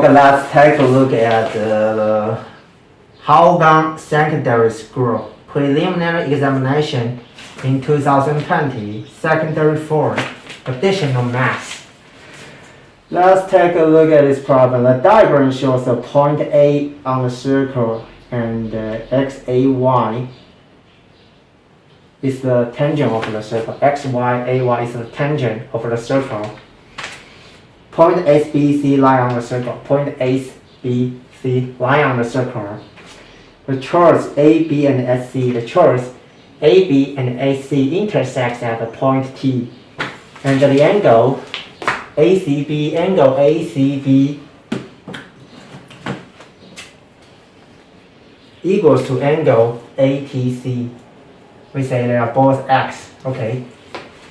Okay, let's take a look at the Hougang Secondary School preliminary examination in 2020, secondary 4, additional math. Let's take a look at this problem. The diagram shows a point A on the circle and x, a, y is the tangent of the circle. X, y, a, y is the tangent of the circle. Point A, B, C lie on the circle. Point A, B, C lie on the circle. The chords A, B, and SC. The chords A, B, and AC intersect at the point T. And the angle ACB, angle ACB equals to angle ATC. We say they are both x. Okay.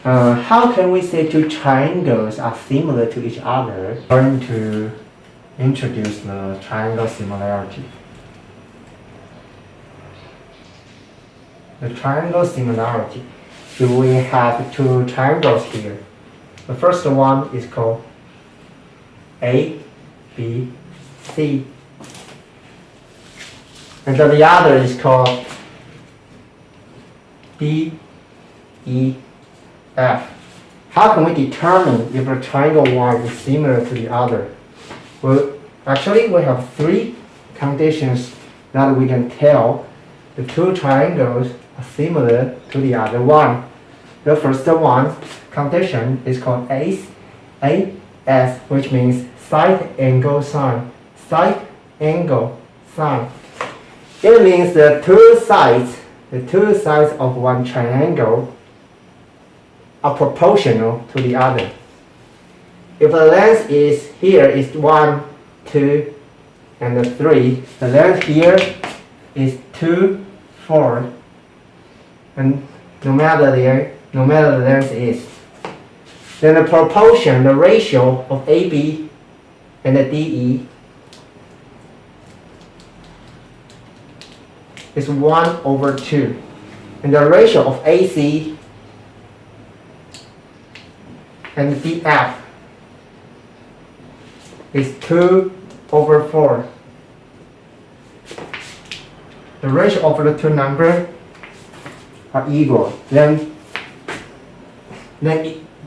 How can we say two triangles are similar to each other? I'm going to introduce the triangle similarity. The triangle similarity. If we have two triangles here, the first one is called A, B, C. And then the other is called D, E, F. How can we determine if the triangle one is similar to the other? Well, actually we have three conditions that we can tell the two triangles are similar to the other one. The first one condition is called AS, which means side angle sine. Side angle sine. It means the two sides of one triangle are proportional to the other. If the length is here is 1, 2, and 3, the length here is 2, 4, and no matter the length is, then the proportion, the ratio of AB and the DE is 1/2, and the ratio of AC and DF is 2/4. The ratio of the two numbers are equal. Then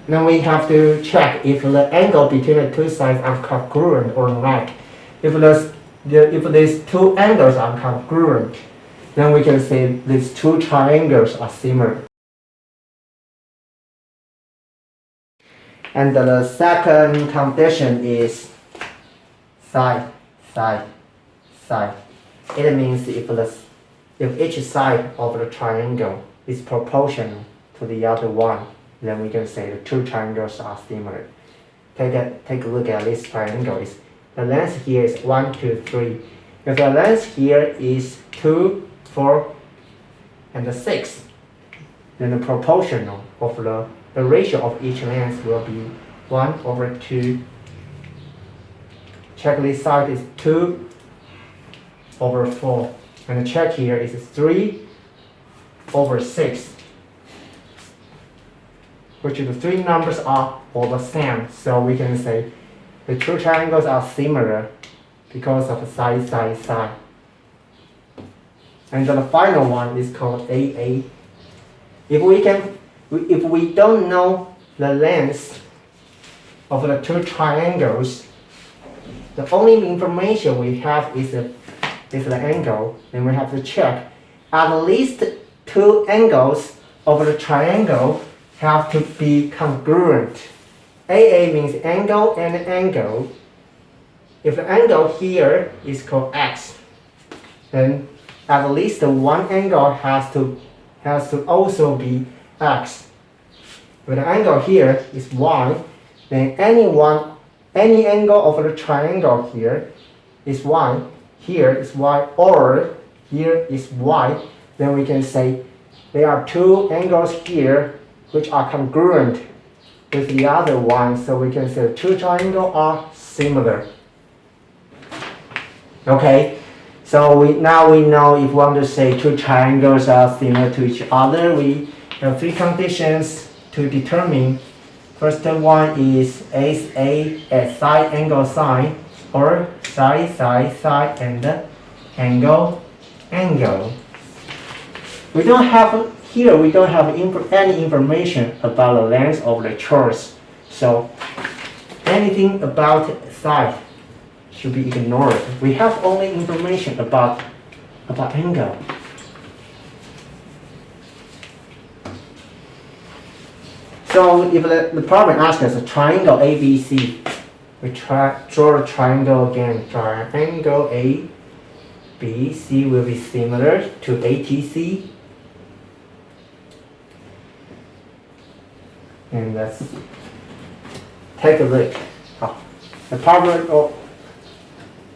we have to check if the angle between the two sides are congruent or not. If these two angles are congruent, then we can say these two triangles are similar. And the second condition is side, side, side. It means if each side of the triangle is proportional to the other one, then we can say the two triangles are similar. Take a look at this triangle. The length here is 1, 2, 3. If the length here is 2, 4, and 6, then the proportional of the ratio of each length will be 1/2. Check this side is 2/4, and check here is 3/6, which the three numbers are all the same. So we can say the two triangles are similar because of side, side, side. And the final one is called AA. If we don't know the length of the two triangles, the only information we have is the angle. Then we have to check at least two angles of the triangle have to be congruent. AA means angle and angle. If the angle here is called X, then at least one angle has to also be X. If the angle here is Y, then any angle of the triangle here is Y, here is Y, or here is Y, then we can say there are two angles here which are congruent with the other one, so we can say the two triangles are similar. Okay, so now we know if we want to say two triangles are similar to each other, we have three conditions to determine. First one is A as side angle sine, or side, side, side, and angle, angle. We don't have here. We don't have any information about the length of the chords. So anything about side should be ignored. We have only information about angle. So if the problem asks us a triangle ABC, we draw a triangle again. Triangle ABC will be similar to ATC. And let's take a look. The problem,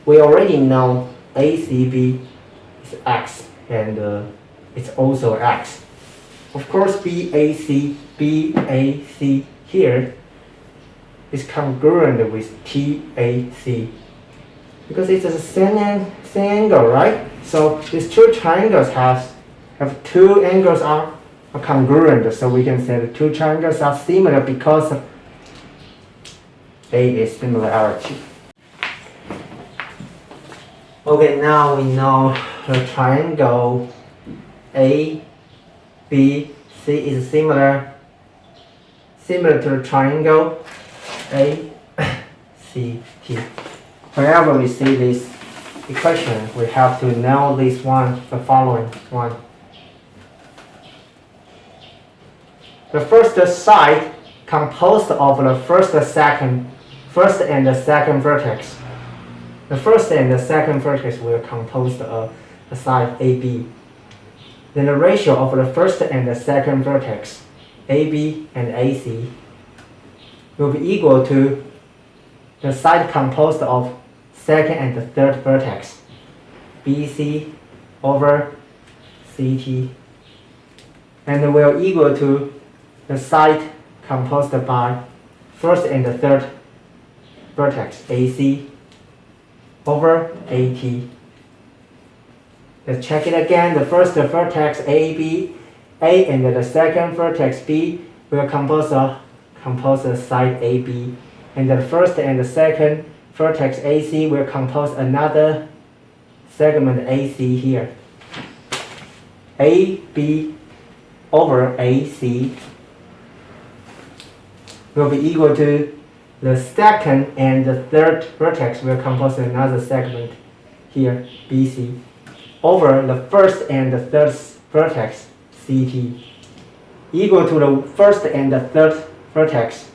we already know ACB is X, and it's also X. Of course, BAC here is congruent with TAC because it's the same angle, right? So these two triangles have two angles are congruent, so we can say the two triangles are similar because A is similarity. Okay, now we know the triangle ABC is similar to the triangle ACT. Whenever we see this equation, we have to know this one, the following one. The first side composed of the first and the second vertex. The first and the second vertex will compose the side AB. Then the ratio of the first and the second vertex, AB and AC, will be equal to the side composed of second and the third vertex, BC over CT, and will equal to the side composed by first and the third vertex, AC over AT. Let's check it again. The first vertex A and the second vertex B will compose the side AB, and the first and the second vertex AC will compose another segment AC here. AB over AC will be equal to the second and the third vertex will compose another segment here, BC, over the first and the third vertex, CT, equal to the first and the third vertex,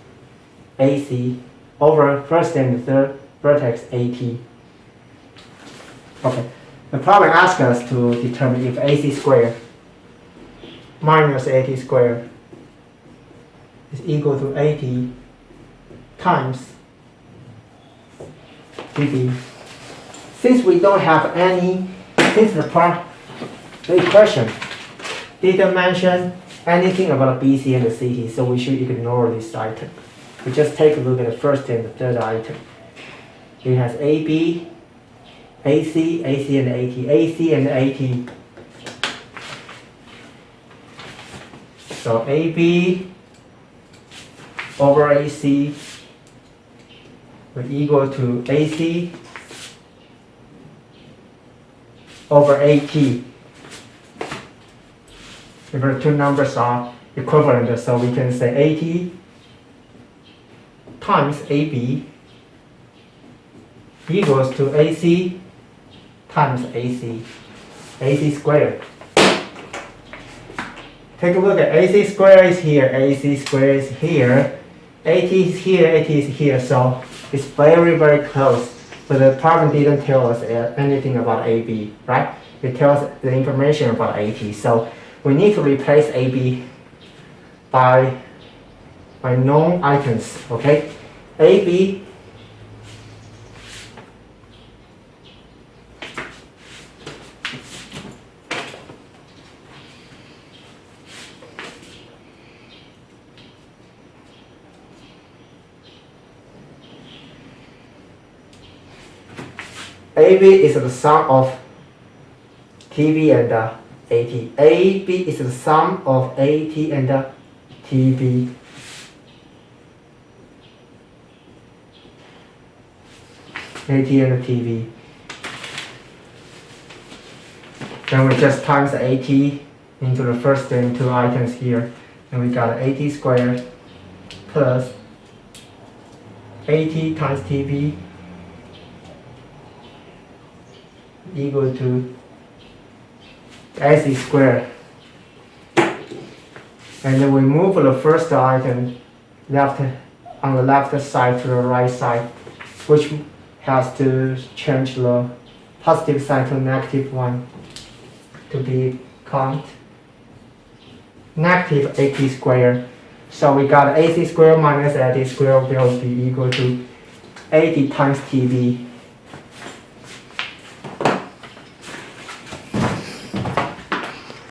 AC, over first and the third vertex, AT. Okay, the problem asks us to determine if AC squared minus AT squared is equal to AT times BB. Since we don't have any, since the equation didn't mention anything about BC and the CT, so we should ignore this item. We just take a look at the first and the third item. It has AB, AC, AC and AT, AC and AT. So AB over AC will equal to AC over AT. If the two numbers are equivalent, so we can say AT times AB equals to AC times AC, AC squared. Take a look at AC squared is here, AC squared is here, AT is here, AT is here, so it's very, very close. But the problem didn't tell us anything about AB, right? It tells us the information about AT. So we need to replace AB by known items, okay? AB is the sum of TB and AT. AB is the sum of AT and TB. AT and TV. Then we just times the AT into the first and two items here. And we got AT squared plus AT times TV equal to AC squared. And then we move the first item on the left side to the right side, which has to change the positive sign to negative 1 to be count negative AT squared. So we got AC squared minus AT squared will be equal to AT times TV